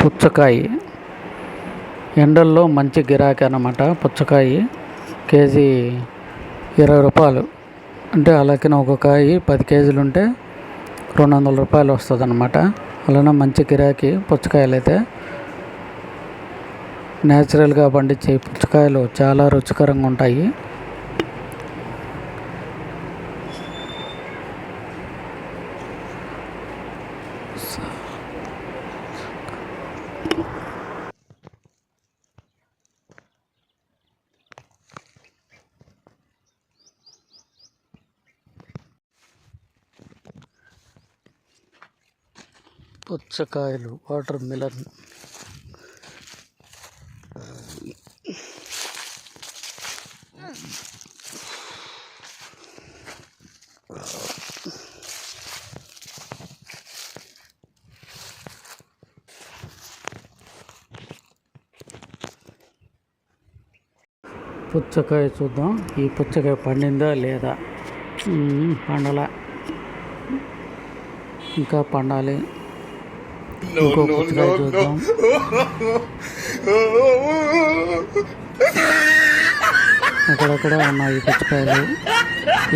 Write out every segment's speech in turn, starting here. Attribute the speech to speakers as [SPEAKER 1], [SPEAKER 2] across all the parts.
[SPEAKER 1] పుచ్చకాయ ఎండల్లో మంచి గిరాకీ అన్నమాట. పుచ్చకాయ కేజీ 20 రూపాయలు. అంటే అలాగే ఒక కాయ 10 కేజీలు ఉంటే 200 రూపాయలు వస్తుంది అన్నమాట. అలానే మంచి గిరాకీ పుచ్చకాయలు అయితే. న్యాచురల్గా పండించే పుచ్చకాయలు చాలా రుచికరంగా ఉంటాయి. పుచ్చకాయలు, వాటర్ మిలన్, పుచ్చకాయ చూద్దాం. ఈ పుచ్చకాయ పండిందా లేదా? పండలా, ఇంకా పండాలి. ఇంకో పుచ్చకాయ చూద్దాం. అక్కడక్కడ ఉన్నాయి పుచ్చకాయలు.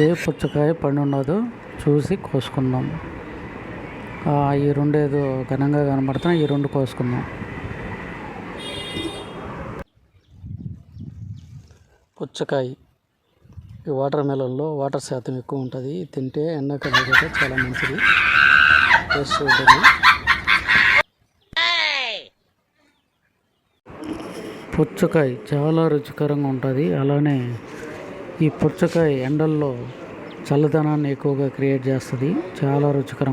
[SPEAKER 1] ఏ పుచ్చకాయ పండు ఉన్నదో చూసి కోసుకుందాం. ఈ రెండు ఏదో ఘనంగా కనబడుతున్నాయి, ఈ రెండు కోసుకుందాం. పుచ్చకాయ ఈ వాటర్ మెలన్లో వాటర్ శాతం ఎక్కువ ఉంటుంది. తింటే ఎండాకాలం కూడా చాలా మంచిది, టేస్ట్ ఉంటుంది. పుచ్చకాయ చాలా రుచికరంగా ఉంటుంది. అలానే ఈ పుచ్చకాయ ఎండల్లో చల్లదనాన్ని ఎక్కువగా క్రియేట్ చేస్తుంది. చాలా రుచికరం.